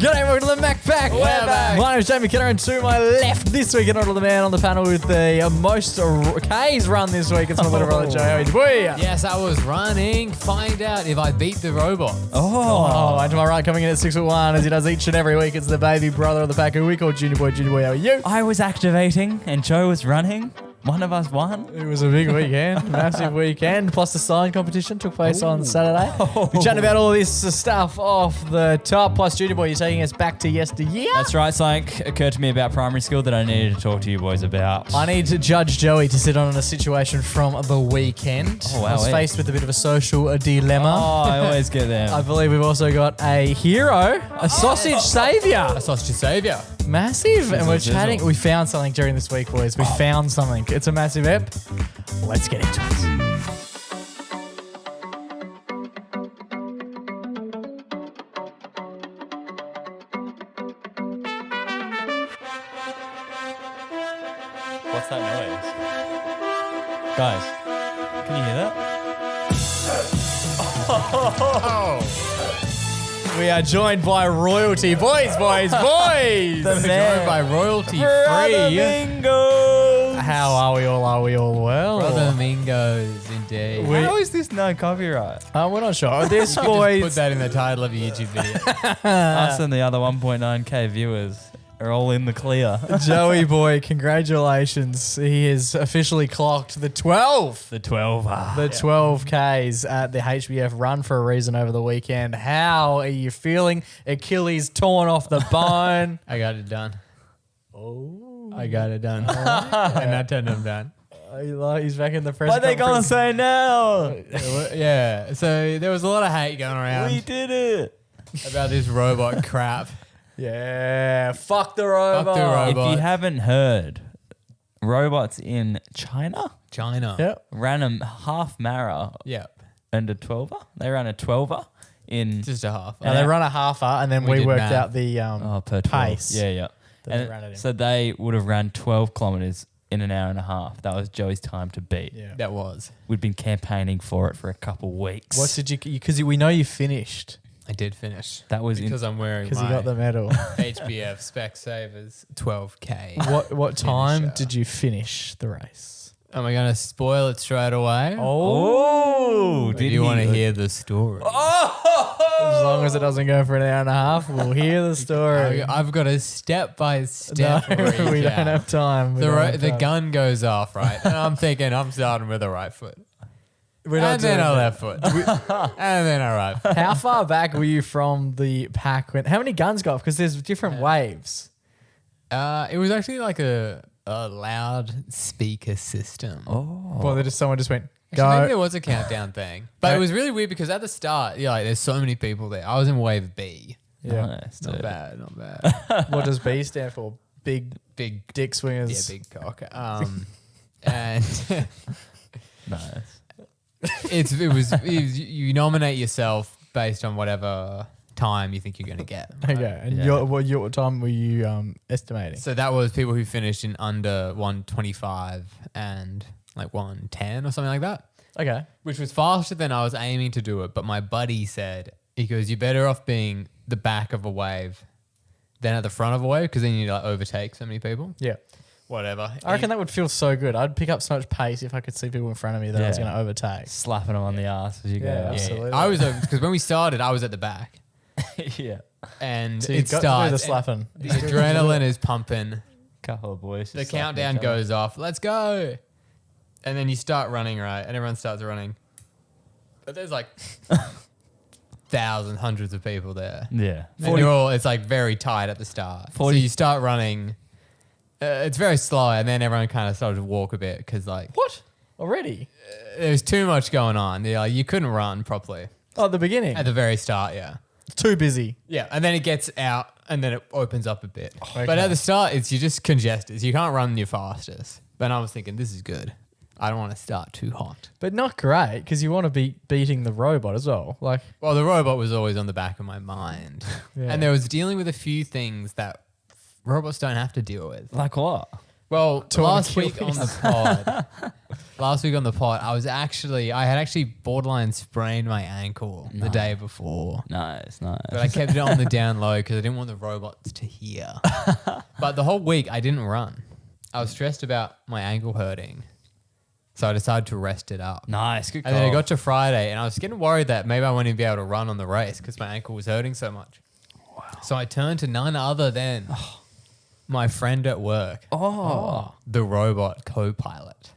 G'day, welcome to the MacPack. We're back. My name is Jamie Kenner, and to my left this week, another man on the panel with the most K's run this week. It's my little brother Joey. Yes, I was running. Find out if I beat the robot. Oh, and to my right, coming in at 6'1", as he does each and every week, it's the baby brother of the pack who we call Junior Boy. Junior Boy, how are you? I was activating and Joe was running. One of us won. It was a big weekend, massive weekend. Plus the sign competition took place on Saturday. We're chatting about all this stuff off the top. Plus, Junior Boy, you're taking us back to yesteryear. That's right. Something occurred to me about primary school that I needed to talk to you boys about. I need to judge Joey to sit on a situation from the weekend. Oh, wow, I was faced with a bit of a social dilemma. Oh, I always get them. I believe we've also got a hero, a sausage saviour. A sausage saviour. Massive. And we're Sizzle. chatting. We found something during this week, boys. We found something. It's a massive ep. Let's get into it. What's that noise? Guys, can you hear that? We are joined by royalty. Boys. The Joined man. by royalty Brother free. Mingos. How are we all? Are we all well? Brother Mingos, indeed. How is this no copyright? We're not sure. This, Just boys. put that in the title of your YouTube video. Us and the other 1.9k viewers are all in the clear. Joey boy, congratulations. He has officially clocked the 12. The 12. The 12Ks at the HBF Run for a reason over the weekend. How are you feeling? Achilles torn off the bone. I got it done. Oh. I got it done. And I turned him down. He's back in the press What are they going to conference. say now? Yeah, so there was a lot of hate going around We did it. about this robot crap. Yeah. Fuck the robot. Fuck the robot. If you haven't heard, robots in China China. Yep. ran a half marathon Yep. and a 12er. They ran a 12er in Just a half. And they run a halfer, and then We we did worked math. out the per 12. pace. Yeah. that they And ran it in. so they would have ran 12 kilometers in an hour and a half. That was Joey's time to beat. Yeah. That was. We'd been campaigning for it for a couple weeks. What did you? Because we know you finished I did finish. That was because I'm wearing because my you got the medal. HBF Specsavers 12K. What time Finisher. did you finish the race? Am I going to spoil it straight away? Oh, Or do you want to hear the story? As long as it doesn't go for an hour and a half, we'll hear the story. I've got a step-by-step No, read we don't out. have time. The gun goes off, right? And I'm thinking I'm starting with the right foot. And then a left foot. And then a right foot. How far back were you from the pack? How many guns got off? Because there's different waves. It was actually like a loud speaker system. Well, someone just went, Actually, maybe there go. was a countdown thing. But it was really weird because at the start, there's so many people there. I was in wave B. Yeah. Nice, Not dude. bad, not bad. What does B stand for? Big Big, dick swingers. big cock. And Nice. it was you nominate yourself based on whatever time you think you're going to get. Okay. And Yeah. what time were you estimating? So that was people who finished in under 125 and like 110 or something like that, Okay. which was faster than I was aiming to do it. But my buddy said, he goes, you're better off being the back of a wave than at the front of a wave because then you like overtake so many people. Yeah. Whatever. I reckon that would feel so good. I'd pick up so much pace if I could see people in front of me that I was Yeah. going to overtake. Slapping them on the ass as you Yeah. go. Absolutely. I was because when we started, I was at the back Yeah. and So you it got to do the starts. slapping. The adrenaline is pumping. Couple of boys. The just slapping countdown each other. goes off. Let's go. And then you start running, right? And everyone starts running. But there's like thousands, hundreds of people there. Yeah. And you're all, it's like very tight at the start. 40 So you start running. It's very slow. And then everyone kind of started to walk a bit because like What? Already? there's too much going on. You couldn't run properly Oh, at the beginning. at the very start. Yeah. Too busy. Yeah. And then it gets out and then it opens up a bit. Okay. But at the start, you're just congested. You can't run your fastest. But I was thinking, this is good. I don't want to start too hot. But not great because you want to be beating the robot as well. Like, Well, the robot was always on the back of my mind. Yeah. And there was dealing with a few things that robots don't have to deal with. Like what? Well, To last kill week on the pod, last week on the pod, I had actually borderline sprained my ankle the day before. Nice. But I kept it on the down low because I didn't want the robots to hear. But the whole week I didn't run. I was stressed about my ankle hurting. So I decided to rest it up. Nice, good call. And then it got to Friday and I was getting worried that maybe I wouldn't even be able to run on the race because my ankle was hurting so much. Wow. So I turned to none other than my friend at work. The robot co-pilot.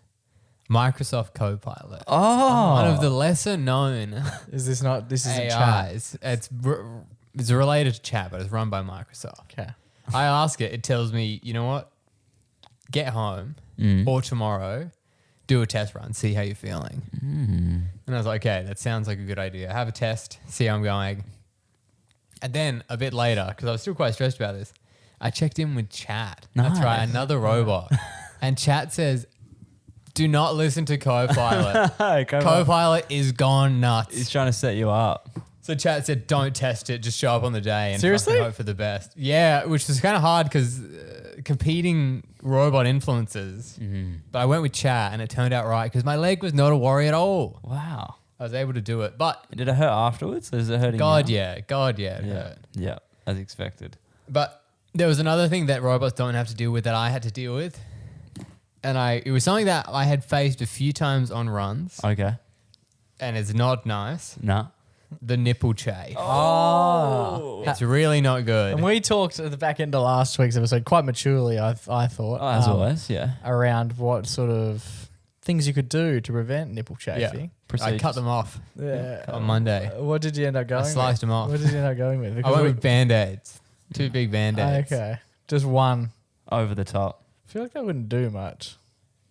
Microsoft Copilot. One of the lesser known Is this not? This isn't chat. AIs. It's related to chat, but it's run by Microsoft. Okay. I ask it, it tells me, you know what? Get home or tomorrow, do a test run, see how you're feeling. And I was like, okay, that sounds like a good idea. Have a test, see how I'm going. And then a bit later, because I was still quite stressed about this, I checked in with Chat. That's right, another robot. And Chat says, do not listen to Copilot. Copilot is gone nuts. He's trying to set you up. So Chat said, don't test it, just show up on the day and Seriously? fucking hope for the best. Yeah, which was kind of hard because competing robot influences. But I went with Chat and it turned out right because my leg was not a worry at all. Wow. I was able to do it. But Did it hurt afterwards? Or is it hurting God, now? yeah, it hurt. Yeah, as expected. But there was another thing that robots don't have to deal with that I had to deal with. And it was something that I had faced a few times on runs. Okay. And it's not nice. Nah. The nipple chafe. Oh. It's really not good. And we talked at the back end of last week's episode quite maturely, I thought. As always, yeah. Around what sort of things you could do to prevent nipple chafing. I cut them off on Monday. What did you end up going with? I sliced them off. What did you end up going with? I went with Band-Aids. 2 big Band-Aids. Okay. Just one. Over the top. I feel like that wouldn't do much.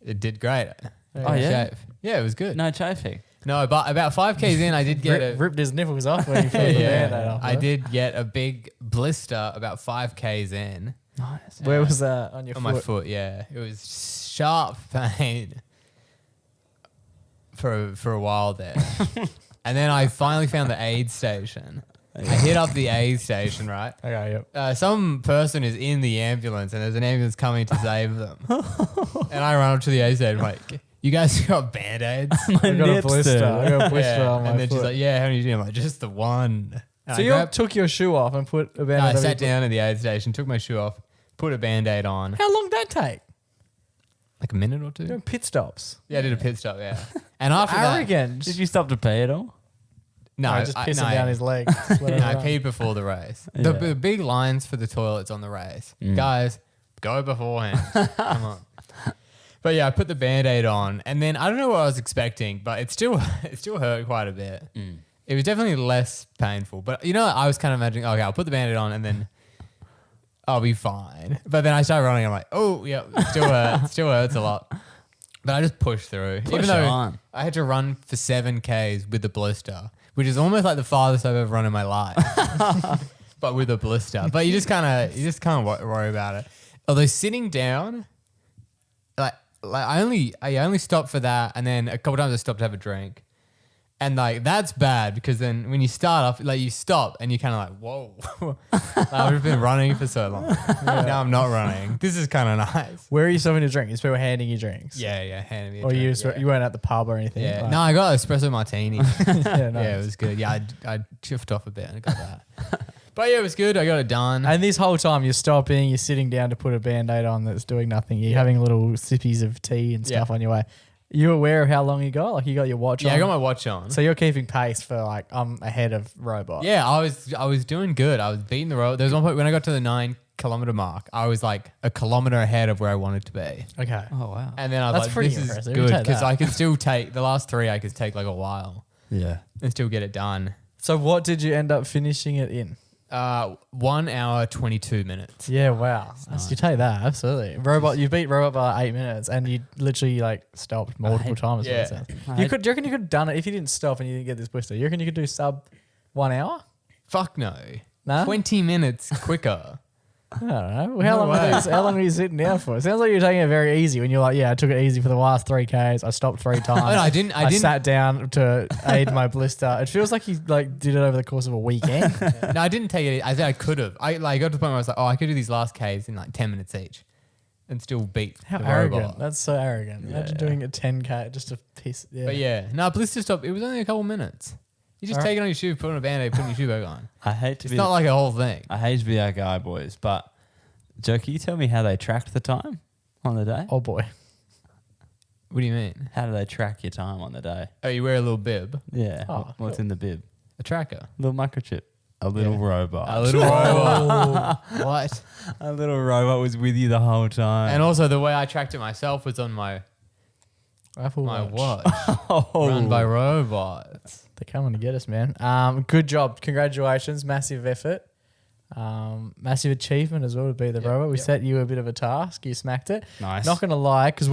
It did great. Oh, yeah? Shave. Yeah, it was good. No chafing. No, but about 5Ks in, I did get Ripped his nipples off when he put the Band-Aid off. I did get a big blister about 5Ks in. Nice. Where was that? On your On foot? my foot, yeah. It was sharp pain for a while there. And then I finally found the aid station. I hit up the aid station, right? Okay, yep. Some person is in the ambulance and there's an ambulance coming to save them. And I run up to the aid station like, you guys got Band-Aids? I got a blister. I got a blister Yeah. on my And then foot. she's like, yeah, how many do you do? I'm like, just the one. And So you took your shoe off and put a Band-Aid I over sat your down at the aid station, took my shoe off, put a Band-Aid on. foot. How long did that take? Like a minute or two? Doing pit stops. Yeah, I did a pit stop, yeah. And after that... Arrogant. Did you stop to pee at all? No, just pissing down his leg. No, I peed before the race. Yeah. The big lines for the toilets on the race. Guys, go beforehand. Come on. But yeah, I put the Band-Aid on and then I don't know what I was expecting, but it still hurt quite a bit. It was definitely less painful. But you know, I was kind of imagining, okay, I'll put the Band-Aid on and then I'll be fine. But then I started running, I'm like, oh yeah, it still hurts a lot. But I just pushed through. Even though on. I had to run for 7Ks with the blister, which is almost like the farthest I've ever run in my life. But with a blister. But you just kind of worry about it. Although sitting down, I only stopped for that, and then a couple times I stopped to have a drink, and like that's bad because then when you start off, like you stop and you kind of like, whoa, I've been running for so long. Now I'm not running. This is kind of nice. Where are you stopping to drink? Is people handing you drinks? Yeah, handing me a Or drink, you weren't at the pub or anything? Yeah, Like- no, I got an espresso martini. yeah, no. Yeah, it was good. Yeah, I chipped off a bit and I got that. But yeah, it was good. I got it done. And this whole time you're stopping, you're sitting down to put a Band-Aid on that's doing nothing. You're having little sippies of tea and stuff on your way. You aware of how long you got? Like you got your watch on? Yeah, I got my watch on. So you're keeping pace for like, I'm ahead of Robot. Yeah, I was doing good. I was beating the road. There was one point when I got to the 9-kilometer mark, I was like a kilometer ahead of where I wanted to be. Okay. Oh, wow. And then I was That's like, pretty this is impressive. good Take because that. I could still take the last 3. I could take like a while Yeah. and still get it done. So what did you end up finishing it in? 1 hour 22 minutes. Yeah, wow. You take that, absolutely. Robot, you beat Robot by like 8 minutes and you literally like stopped multiple times. yeah. Do you reckon you could have done it if you didn't stop and you didn't get this blister? You reckon you could do sub 1 hour? Fuck no. No? 20 minutes quicker. I don't know. How long were you sitting down for? It sounds like you're taking it very easy when you're like, yeah, I took it easy for the last 3Ks. I stopped 3 times. Oh, no, I didn't. I sat down to aid my blister. It feels like you like did it over the course of a weekend. No, I didn't take it. I think I could have. I got to the point where I was like, oh, I could do these last Ks in like 10 minutes each. and still beat How the arrogant. robot. That's so arrogant. Imagine doing a 10K just to piss. Yeah. But yeah, no, blister stop. It was only a couple minutes. You just Alright. take it on your shoe, put on a band-aid, putting your shoe back on. I hate to It's be not like a whole thing. I hate to be that guy, boys, but Joe, can you tell me how they tracked the time on the day? Oh boy. What do you mean? How do they track your time on the day? Oh, you wear a little bib, Yeah. Oh, What's cool. in the bib? a tracker, Little microchip. A little robot. a little robot. What? A little robot was with you the whole time. And also the way I tracked it myself was on my Apple Watch. watch, oh. run by robots. They're coming to get us, man. Good job. Congratulations. Massive effort. Massive achievement as well to be the robot. We set you a bit of a task. You smacked it. Nice. Not going to lie, because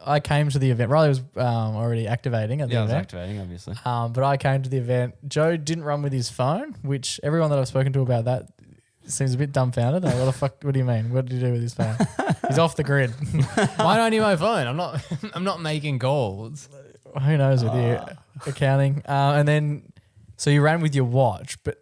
I came to the event. Riley was already activating at the Yeah, I was event. activating, obviously. But I came to the event. Joe didn't run with his phone, which everyone that I've spoken to about that seems a bit dumbfounded. Like, what the fuck? What do you mean? What did he do with his phone? He's off the grid. Why do I need my phone? I'm not making goals. Who knows with you accounting? And then, so you ran with your watch, but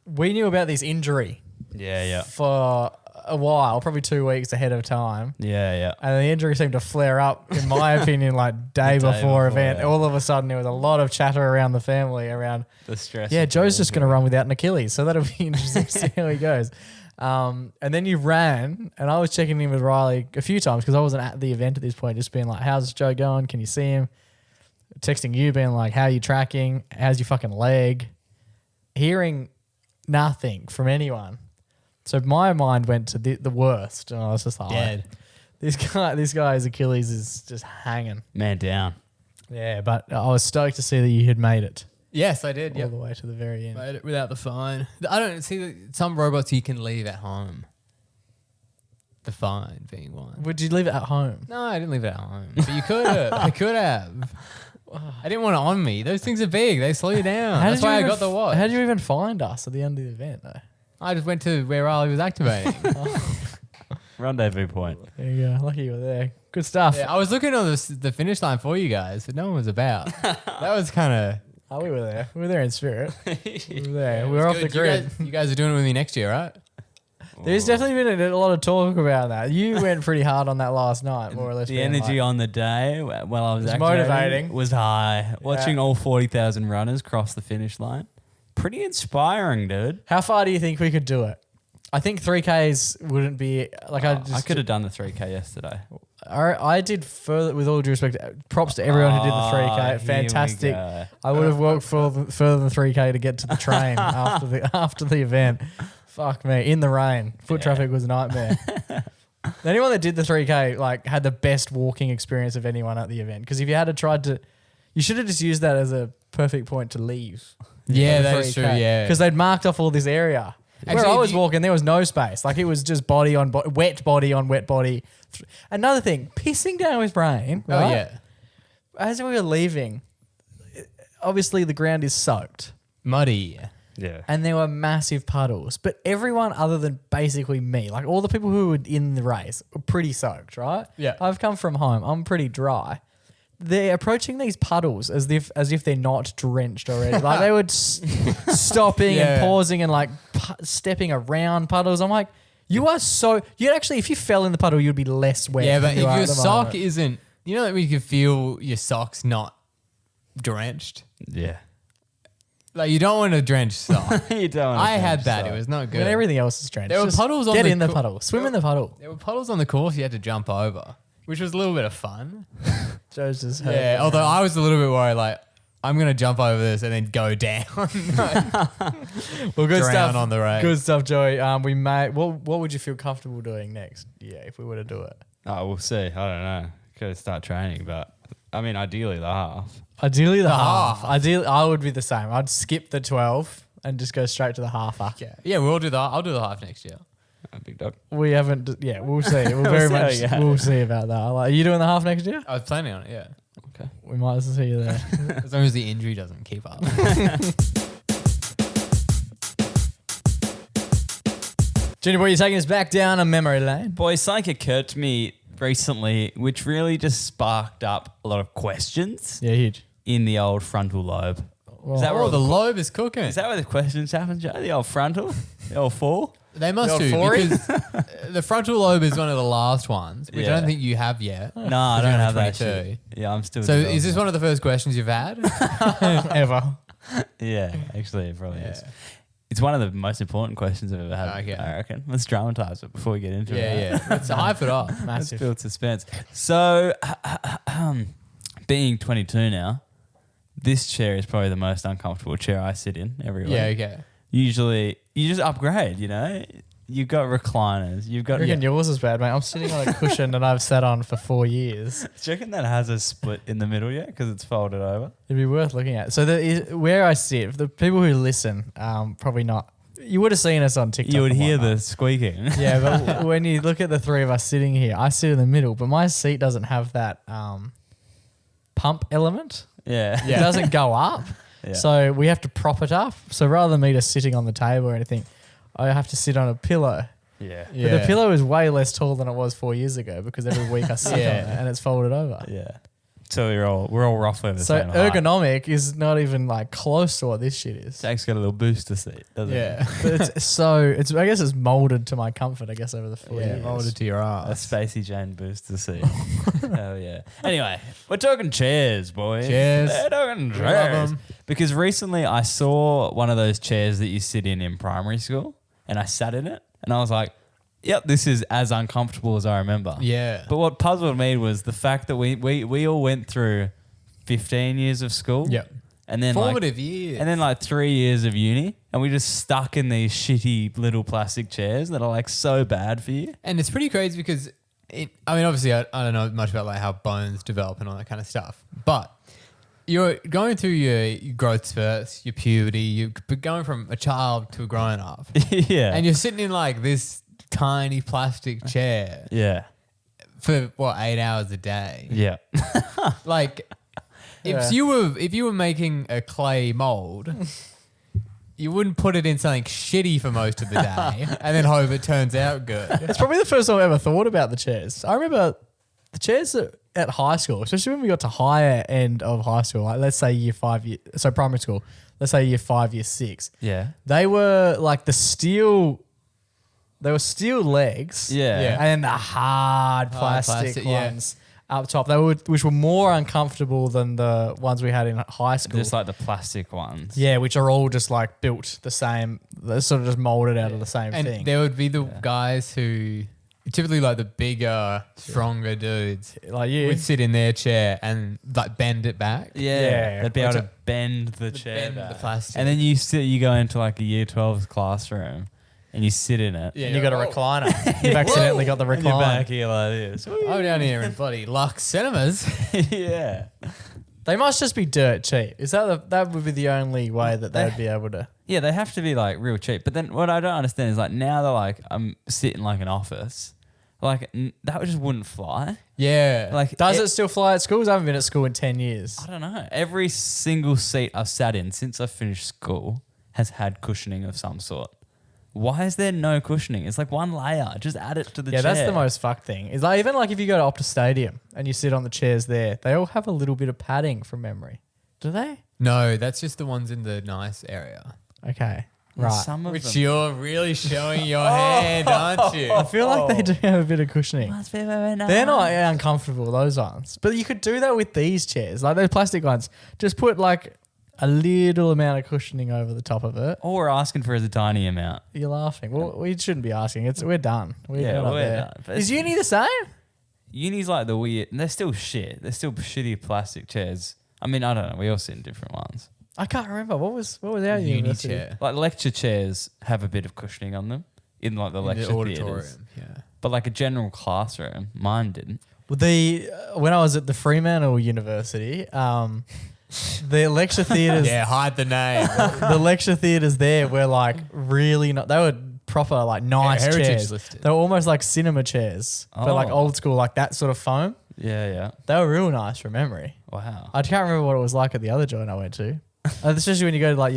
we knew about this injury Yeah. for a while, probably 2 weeks ahead of time. Yeah. And the injury seemed to flare up, in my opinion, like day The day before before, event. yeah. All of a sudden, there was a lot of chatter around the family around, The stress. yeah, of Joe's the just going to run without an Achilles. So that'll be interesting to see how he goes. And then you ran, and I was checking in with Riley a few times because I wasn't at the event at this point, just being like, how's Joe going? Can you see him? Texting you, being like, how are you tracking? How's your fucking leg? Hearing nothing from anyone. So my mind went to the worst, and I was just like, Dead. This guy's Achilles is just hanging. Man down. Yeah, but I was stoked to see that you had made it Yes, I did. all Yep. the way to the very end. Made it without the phone. I don't see some robots you can leave at home. The phone being one. Would you leave it at home? No, I didn't leave it at home. But you could have. I could have. I didn't want it on me. Those things are big. They slow you down. That's why I got the watch. How did you even find us at the end of the event, though? I just went to where Riley was activating. Rendezvous point. There you go. Lucky you were there. Good stuff. Yeah, I was looking on the finish line for you guys, but no one was about. That was kind of. Oh, we were there. We were there in spirit. We were there. We were off the grid. You guys are doing it with me next year, right? There's definitely been a lot of talk about that. You went pretty hard on that last night, more or less. The being energy like, on the day while I was It's activating motivating. was high. Watching all 40,000 runners cross the finish line. Pretty inspiring, dude. How far do you think we could do it? I think 3Ks wouldn't be like I could have done the 3K yesterday. I did further, with all due respect, props to everyone who did the 3K. Here we Fantastic. go. I would have walked further than 3K to get to the train after the event. Fuck me, in the rain. Foot traffic was a nightmare. Anyone that did the 3K like had the best walking experience of anyone at the event. Because if you had tried to, you should have just used that as a perfect point to leave. Yeah, the that's true. Yeah. because they'd marked off all this area. Where Actually, I if was you- walking, there was no space. Like it was just body on wet body on wet body. Another thing, pissing down his brain. Oh right? yeah. As we were leaving, obviously the ground is soaked Muddy. Yeah. and there were massive puddles. But everyone other than basically me, like all the people who were in the race, were pretty soaked, right? Yeah. I've come from home. I'm pretty dry. They're approaching these puddles as if they're not drenched already. Like they were stopping and Yeah. pausing and like stepping around puddles. I'm like, you are so. You actually, if you fell in the puddle, you'd be less wet. Yeah, but than if you are your at the sock moment. isn't, you know that you can feel your socks not drenched. Yeah. Like you don't want a drenched sock. You don't. I had that. It was not good. when everything else is drenched, There were just puddles on get the in the co- puddle, swim in the puddle. There were puddles on the course you had to jump over, which was a little bit of fun. Joe's just Yeah, although I was a little bit worried, like, I'm going to jump over this and then go down. well, good drown stuff on the race. Good stuff, Joey. We may. What would you feel comfortable doing next? Yeah, if we were to do it. Oh, we'll see. I don't know. Got to start training, but I mean, ideally the half. Ideally, the half. Ideally, I would be the same. I'd skip the 12 and just go straight to the halfer. Yeah, we'll do that. I'll do the half next year. Big dog. We haven't. Yeah, we'll see. We'll very see how much. you go. We'll see about that. Are you doing the half next year? I was planning on it, yeah. Okay. We might as well see you there. As long as the injury doesn't keep up. Junior boy, you're taking us back down a memory lane. Boy, something occurred to me recently, which really just sparked up a lot of questions Yeah, huge. in the old frontal lobe. Well, Is that where Oh, all the the lobe is cooking. is that where the questions happen, Joe? The old frontal, the old fall. They must You're do for because the frontal lobe is one of the last ones, which I Yeah. don't think you have yet. No, I don't have that 22. shit. Yeah, I'm still. So is this developing one of the first questions you've had? Ever. it. Yeah, actually, it probably Yeah. is. It's one of the most important questions I've ever had. Okay. I reckon. Let's dramatize it before we get into it. Yeah. Let's hype it up. Let's Massive. build suspense. So, being 22 now, this chair is probably the most uncomfortable chair I sit in every week. Yeah, okay. Usually, you just upgrade, you know? You've got recliners. You've I got. reckon yours is bad, mate. I'm sitting on a cushion that I've sat on for 4 years. Do you reckon that has a split in the middle yet? Because it's folded over? It'd be worth looking at. So where I sit, for the people who listen, probably not. You would have seen us on TikTok. You would and hear whatnot. the squeaking. Yeah, but when you look at the three of us sitting here, I sit in the middle, but my seat doesn't have that pump element. Yeah. It doesn't go up. Yeah. So we have to prop it up. So rather than me just sitting on the table or anything, I have to sit on a pillow. Yeah. But the pillow is way less tall than it was 4 years ago because every week I sit on it and it's folded over. Yeah. So we're all roughly the So same height. ergonomic is not even like close to what this shit is. Jack's got a little booster seat, doesn't Yeah, but I guess it's molded to my comfort. I guess over the 4 years. Molded to your it? A ass. Spacey Jane booster seat. Hell yeah. Anyway, we're talking chairs, boys. Chairs. We're talking Love chairs. 'em. Because recently I saw one of those chairs that you sit in primary school, and I sat in it, and I was like, yep, this is as uncomfortable as I remember. Yeah. But what puzzled me was the fact that we all went through 15 years of school. Yep. And then Formative years. And then like 3 years of uni, and we just stuck in these shitty little plastic chairs that are like so bad for you. And it's pretty crazy because, obviously I don't know much about like how bones develop and all that kind of stuff, but you're going through your growth spurts, your puberty, you're going from a child to a grown up, Yeah. and you're sitting in like this tiny plastic chair Yeah. for 8 hours a day. Yeah. Like, if you were making a clay mold, you wouldn't put it in something shitty for most of the day and then hope it turns out good. It's probably the first time I ever thought about the chairs. I remember the chairs at high school, especially when we got to higher end of high school, like let's say so primary school, let's say year 5, year 6. Yeah. They were like steel legs. Yeah. Yeah. And then the hard plastic ones up top. Which were more uncomfortable than the ones we had in high school. Just like the plastic ones. Yeah, which are all just like built the same. They're sort of just molded out of the same And thing. there would be the guys who, typically like the bigger, stronger dudes, Like you. would sit in their chair and like bend it back. Yeah. Yeah. They'd be able to bend the chair bend back. the plastic. And then you go into like a year 12's classroom and you sit in it. Yeah. And you got a recliner. You've accidentally got the And you're recliner. back here like this. I'm down here in bloody Lux Cinemas. Yeah. They must just be dirt cheap. Is that would be the only way that they'd be able to? Yeah, they have to be like real cheap. But then what I don't understand is like now they're like, I'm sitting like an office. Like that just wouldn't fly. Yeah. Like Does it still fly at schools? I haven't been at school in 10 years. I don't know. Every single seat I've sat in since I finished school has had cushioning of some sort. Why is there no cushioning? It's like one layer. Just add it to the chair. Yeah, that's the most fucked thing. Is like even like if you go to Optus Stadium and you sit on the chairs there, they all have a little bit of padding from memory. Do they? No, that's just the ones in the nice area. Okay. And Right. Some of Which them. you're really showing your hand, aren't you? I feel like they do have a bit of cushioning. Must be very nice. They're not uncomfortable, those ones. But you could do that with these chairs. Like those plastic ones. Just put like a little amount of cushioning over the top of it. All we're asking for is a tiny amount. You're laughing. Well, we shouldn't be asking. We're done. Yeah, not we're there. done. But Is it's- uni the same? Uni's like the weird. And they're still shit. They're still shitty plastic chairs. I mean, I don't know. We all sit in different ones. I can't remember. What was our Uni university? chair. Like lecture chairs have a bit of cushioning on them in like the In lecture the theatres. auditorium. Yeah. But like a general classroom, mine didn't. Well, when I was at the Fremantle University, the lecture theatres, Yeah, hide the name. the lecture theatres there were like really not. They were proper like nice heritage chairs. listed. They were almost like cinema chairs, but like Oh. old school, like that sort of foam. Yeah, yeah. They were real nice from memory. Wow. I can't remember what it was like at the other joint I went to. Especially when you go to like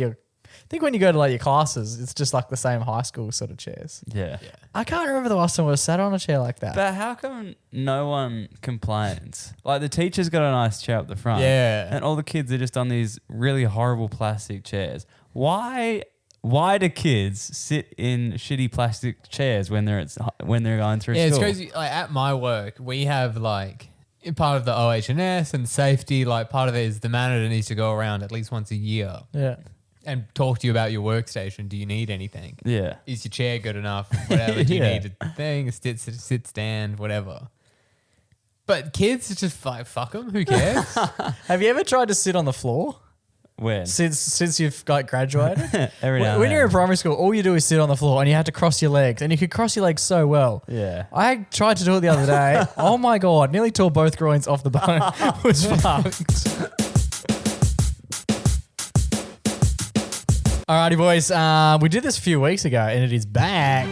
your classes, it's just like the same high school sort of chairs. Yeah. I can't remember the last time I was sat on a chair like that. But how come no one complains? Like the teacher's got a nice chair up the front. Yeah. And all the kids are just on these really horrible plastic chairs. Why Why do kids sit in shitty plastic chairs when they're going through Yeah, it's school? crazy. Like at my work, we have like part of the OH&S and safety. Like part of it is the manager needs to go around at least once a year Yeah. and talk to you about your workstation. Do you need anything? Yeah. Is your chair good enough? Whatever. Do you Yeah. need a thing? A sit stand, whatever. But kids, it's just like fuck them. Who cares? Have you ever tried to sit on the floor When? since you've got graduated? Every now and When you're in then. primary school, all you do is sit on the floor and you have to cross your legs, and you could cross your legs so well. Yeah. I tried to do it the other day. Oh my God, nearly tore both groins off the bone. It was fucked. Alrighty, boys. We did this a few weeks ago, and it is back.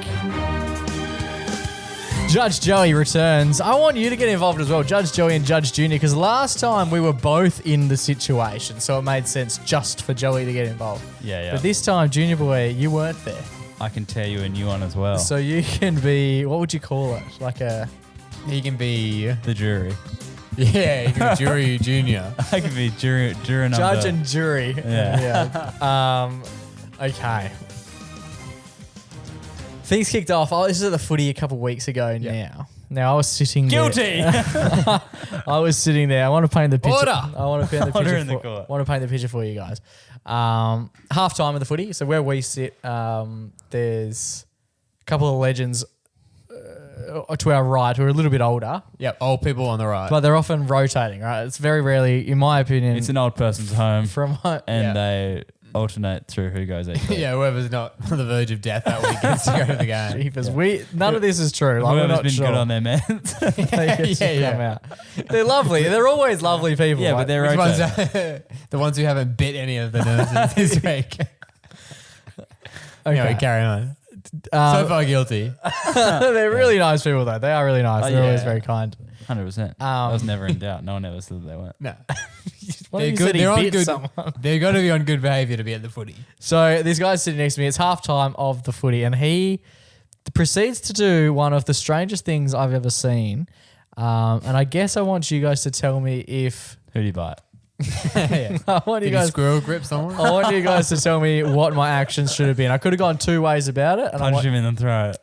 Judge Joey returns. I want you to get involved as well, Judge Joey and Judge Junior, because last time we were both in the situation, so it made sense just for Joey to get involved. Yeah. But this time, Junior boy, you weren't there. I can tear you a new one as well. So you can be, what would you call it? Like a... He can be, the jury. yeah, he can be jury junior. I can be jury number. Judge and jury. Yeah. Okay. Things kicked off. This is at the footy a couple of weeks ago now. Now I was sitting Guilty. there. I was sitting there. I want to paint the picture. Order. I want to paint the Order picture. in the court. I want to paint the picture for you guys. Half time of the footy. So where we sit, there's a couple of legends to our right who are a little bit older, Yep, old people on the right. but they're often rotating. Right? It's very rarely, in my opinion, It's an old person's home, from my, and Yeah. they alternate through who goes each. Yeah, whoever's not on the verge of death that week gets to go to the game. Jeepers. None of this is true. Like, we're Whoever's not been sure. good on their meds. They get to Yeah, come out. They're lovely. They're always lovely people. Yeah, like- but they're Which ones rotating. the ones who haven't bit any of the nurses this week. Anyway, carry on. So far guilty. they're really nice people, though. They are really nice. Oh, They're always yeah. very kind. 100%. I was never in doubt. No one ever said that they weren't. No. One They're of you good. said he They're on bit good. someone. They've got to be on good behaviour to be at the footy. So this guy's sitting next to me. It's half time of the footy, and he proceeds to do one of the strangest things I've ever seen. And I guess I want you guys to tell me if Who do you bite? Yeah. I want you Did he guys. squirrel grip someone? I want you guys to tell me what my actions should have been. I could have gone two ways about it. And I Punch want, him in the throat.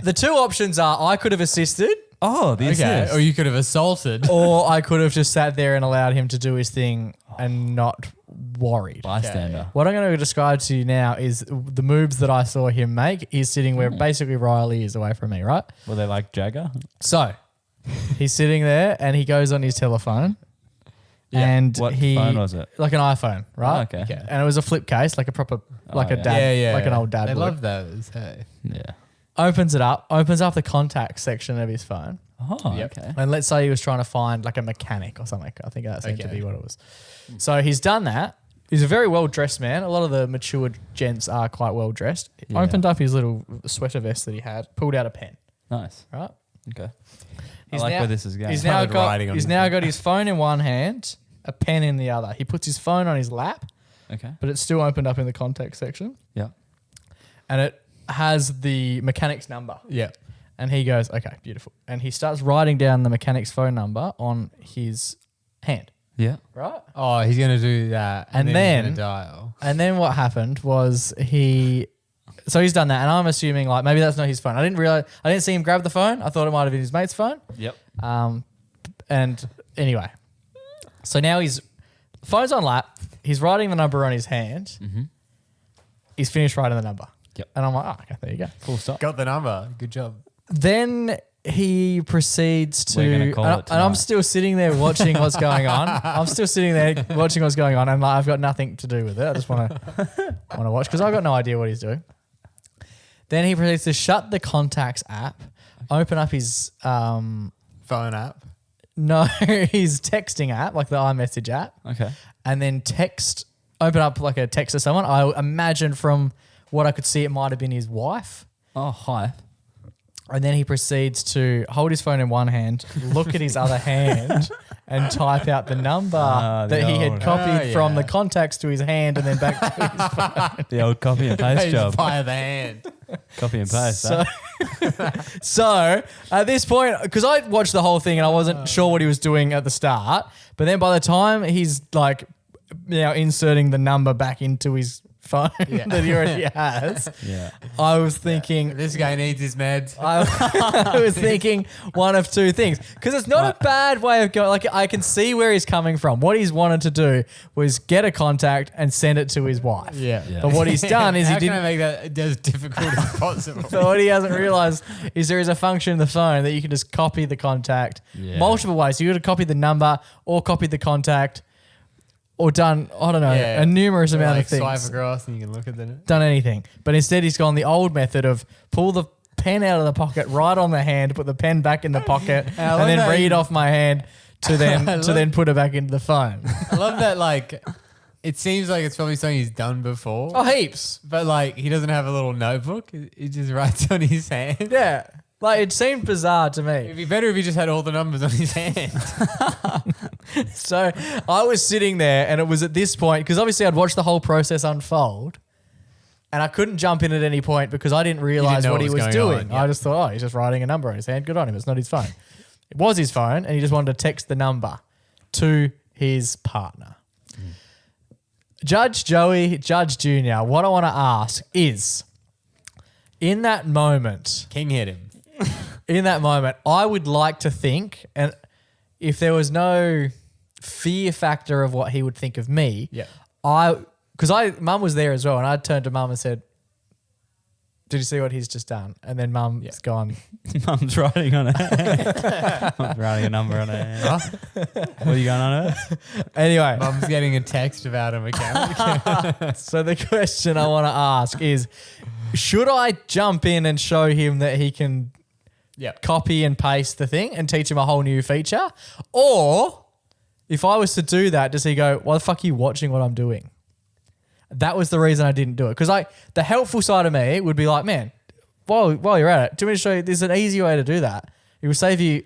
the two options are I could have assisted, Oh, the Okay. assist. Or you could have assaulted. or I could have just sat there and allowed him to do his thing and not worried. Bystander. What I'm going to describe to you now is the moves that I saw him make. He's sitting where basically Riley is away from me, right? Were they like Jagger? So he's sitting there and he goes on his telephone. Yeah. And What he phone was it? like an iPhone, right? Oh, okay. And it was a flip case, like a proper, like a yeah. dad, like an old dad. They would. love those. Hey. Yeah. Opens it up, opens up the contact section of his phone. Oh, Yep. okay. And let's say he was trying to find like a mechanic or something. I think that seemed to Okay. be what it was. So he's done that. He's a very well dressed man. A lot of the mature gents are quite well dressed. Yeah. Opened up his little sweater vest that he had, pulled out a pen, Nice. right? Okay. He's I like now- where this is going. He's now Started writing got on he's his now phone. got his phone in one hand, a pen in the other. He puts his phone on his lap, Okay. but it's still opened up in the contact section, Yeah. and it has the mechanic's number. Yeah. And he goes, okay, beautiful. And he starts writing down the mechanic's phone number on his hand, Yeah. right? Oh, he's going to do that. And he's then- gonna dial. And then what happened was so he's done that, and I'm assuming like maybe that's not his phone. I didn't see him grab the phone. I thought it might have been his mate's phone. Yep. And anyway, so now his phone's on lap. He's writing the number on his hand. Mm-hmm. He's finished writing the number. Yep. And I'm like, oh, okay, there you go. Full stop. Got the number. Good job. Then he proceeds to, We're gonna call it and I'm tonight. still sitting there watching what's going on. I'm still sitting there watching what's going on, and like, I've got nothing to do with it. I just want to watch because I've got no idea what he's doing. Then he proceeds to shut the contacts app, open up his Phone app. his texting app, like the iMessage app, Okay. and then open up like a text to someone. I imagine from what I could see, it might have been his wife. Oh, hi. And then he proceeds to hold his phone in one hand, look at his other hand, and type out the number the that he had old- copied from yeah. the contacts to his hand and then back to his phone. The old copy and paste job. By the hand. Copy and paste. So, so at this point, because I watched the whole thing and I wasn't sure what he was doing at the start, but then by the time he's like, inserting the number back into his phone Yeah. that he already has. Yeah. I was thinking, This guy needs his meds. I was thinking one of two things, because it's not a bad way of going. Like, I can see where he's coming from. What he's wanted to do was get a contact and send it to his wife. Yeah. But what he's done is he How can I didn't. make that as difficult as possible? But what he hasn't realized is there is a function in the phone that you can just copy the contact multiple ways. So you got to copy the number or copy the contact or done, I don't know, a numerous amount like of things. Swipe across and you can look at it. Done anything. But instead he's gone the old method of pull the pen out of the pocket, right on the hand, put the pen back in the pocket, and then read off my hand to then put it back into the phone. I love that, like, it seems like it's probably something he's done before. Oh, heaps. But, like, he doesn't have a little notebook. He just writes on his hand. Yeah. Like, it seemed bizarre to me. It'd be better if he just had all the numbers on his hand. So I was sitting there, and it was at this point, because obviously I'd watched the whole process unfold, and I couldn't jump in at any point because I didn't realize know what he what was was doing. going on, yeah. I just thought, oh, he's just writing a number on his hand. Good on him. It's not his phone. It was his phone, and he just wanted to text the number to his partner. Judge Joey, Judge Junior, what I want to ask is, in that moment, King hit him. I would like to think, and if there was no fear factor of what he would think of me, because Mum was there as well, and I turned to Mum and said, "Did you see what he's just done?" And then Mum's gone, Mum's writing on it. Mum's writing a number on it. Huh? What are you going on it? Anyway. Mum's getting a text about him again. So the question I want to ask is, should I jump in and show him that he can copy and paste the thing and teach him a whole new feature? Or if I was to do that, does he go, why the fuck are you watching what I'm doing? That was the reason I didn't do it. Because the helpful side of me would be like, man, while you're at it, do you want me to show you there's an easy way to do that? It will save you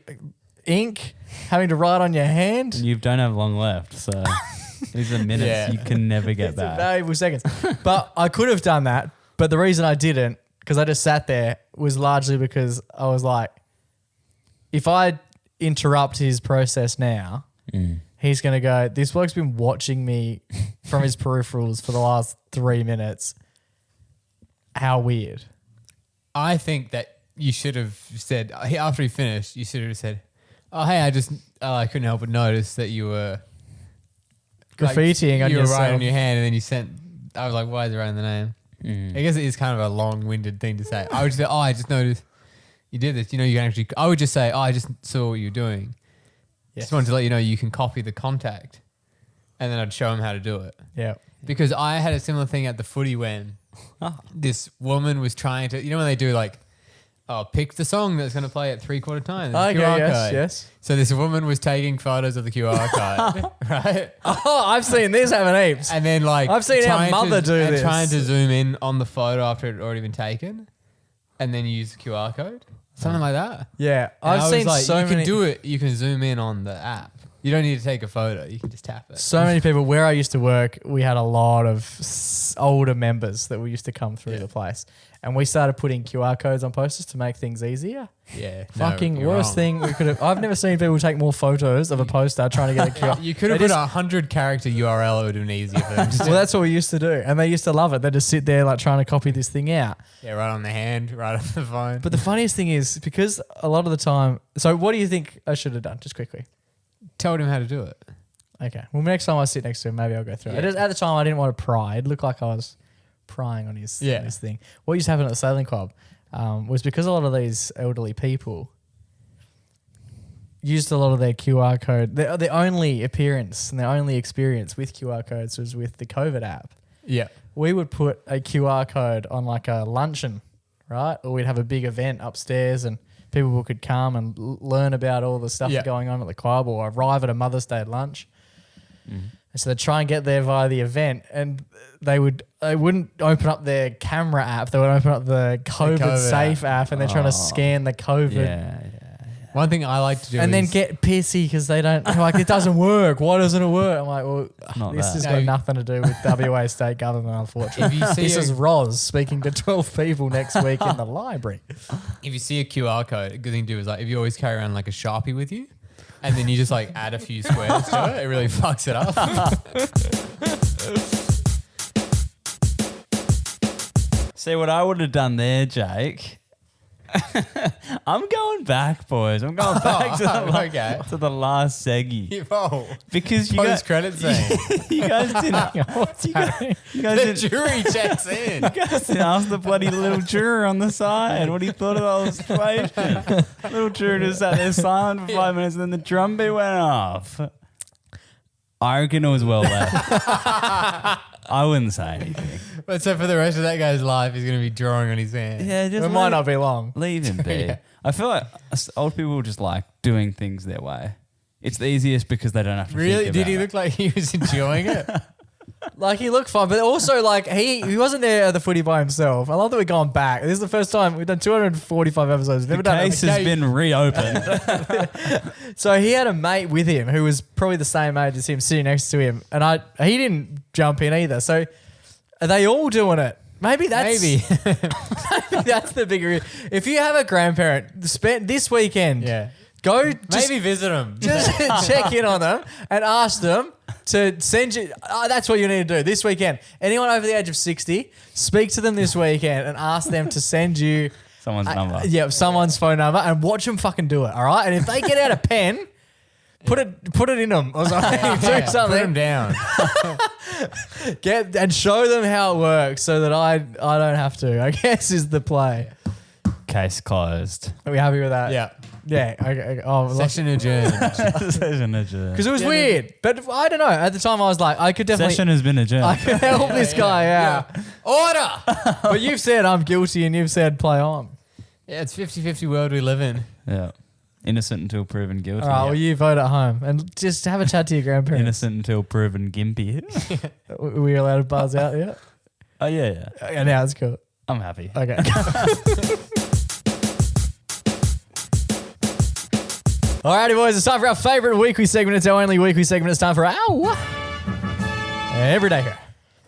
ink, having to write on your hand. You don't have long left, so these are minutes you can never get back. Valuable seconds. But I could have done that. But the reason I didn't, because I just sat there, was largely because I was like, if I interrupt his process now, he's going to go, this bloke's been watching me from his peripherals for the last 3 minutes. How weird. I think that you should have said, after he finished, you should have said, oh, hey, I couldn't help but notice that you were graffitiing on you were yourself. writing on your hand, and then you sent, I was like, why is he writing the name? I guess it is kind of a long-winded thing to say. I would just say, I just noticed you did this. You know, you can actually, I would just say, I just saw what you were doing. Yes. Just wanted to let you know you can copy the contact, and then I'd show him how to do it. Yeah. Because I had a similar thing at the footy when this woman was trying to, you know when they do like, pick the song that's going to play at 3/4 time. Okay, yes. So this woman was taking photos of the QR code, right? Oh, I've seen this happen heaps. And then like I've seen our mother do this. trying to zoom in on the photo after it had already been taken, and then you use the QR code, something like that. Yeah, And I've I was seen like, so you many. can do it. You can zoom in on the app. You don't need to take a photo. You can just tap it. So many people. Where I used to work, we had a lot of older members that used to come through the place, and we started putting QR codes on posters to make things easier. Yeah, Fucking worst thing we could have. I've never seen people take more photos of a poster trying to get a QR. You could have put 100-character URL. It would have been easier for them. Well, that's what we used to do, and they used to love it. They just sit there like trying to copy this thing out. Yeah, right on the hand, right on the phone. But the funniest thing is, because a lot of the time. So, what do you think I should have done? Just quickly. Told him how to do it. Okay. Well, next time I sit next to him, maybe I'll go through it. Yeah. At the time, I didn't want to pry. It looked like I was prying on his thing. What used to happen at the sailing club was because a lot of these elderly people used a lot of their QR code. Their only appearance and their only experience with QR codes was with the COVID app. Yeah. We would put a QR code on like a luncheon, right? Or we'd have a big event upstairs and people could come and learn about all the stuff going on at the club, or arrive at a Mother's Day lunch. And so they'd try and get there via the event, and they wouldn't open up their camera app. They would open up the COVID safe app, and they're trying to scan the COVID. Yeah. One thing I like to do And then is get pissy because they don't, they're like, it doesn't work. Why doesn't it work? I'm like, well, Not this that. has No. got nothing to do with WA state government, unfortunately. if you see This a, is Roz speaking to 12 people next week in the library. if you see a QR code, a good thing to do is like if you always carry around like a Sharpie with you, and then you just like add a few squares to it, it really fucks it up. See what I would have done there, Jake. I'm going back, boys. I'm going back to the last seggy. Whoa. Because you Post guys, credit scene. you guys didn't. You guys The didn't. jury checks in. You guys didn't ask the bloody little juror on the side what he thought of the whole situation. Little juror just sat there silent for 5 minutes and then the drum beat went off. I reckon it was well left. I wouldn't say anything. But so for the rest of that guy's life, he's going to be drawing on his hand. Yeah, just It might not be long. leave him be. Yeah. I feel like old people just like doing things their way. It's the easiest because they don't have to Really? think Did about he it. look like he was enjoying it? Like he looked fun, but also like he wasn't there at the footy by himself. I love that we've gone back. This is the first time we've done 245 episodes. We've never The done case has been reopened. So he had a mate with him who was probably the same age as him, sitting next to him, and he didn't jump in either. So are they all doing it? Maybe that's Maybe. maybe that's the bigger. If you have a grandparent, spend this weekend. Yeah. Go Maybe visit him. just check in on them and ask them to send you. That's what you need to do this weekend. Anyone over the age of 60, speak to them this weekend and ask them to send you Someone's number. Yeah, someone's phone number and watch them fucking do it. All right, and if they get out a pen, put it in them or something. Do Put him something. down. Get and show them how it works so that I don't have to. I guess is the play. Case closed. Are we happy with that? Yeah. Yeah. Okay. Oh, Session adjourned. Session adjourned. because it was weird, but I don't know. At the time, I was like, I could definitely. Session has been adjourned. I could help this guy out. Order! But you've said I'm guilty and you've said play on. Yeah, it's 50-50 world we live in. Yeah. Innocent until proven guilty. All right, well, you vote at home and just have a chat to your grandparents. Innocent until proven gimpy. Were you allowed to buzz out yet? Oh, yeah. Yeah, now it's cool. I'm happy. Okay. Alrighty, boys, it's time for our favourite weekly segment. It's our only weekly segment. It's time for our Everyday Hero,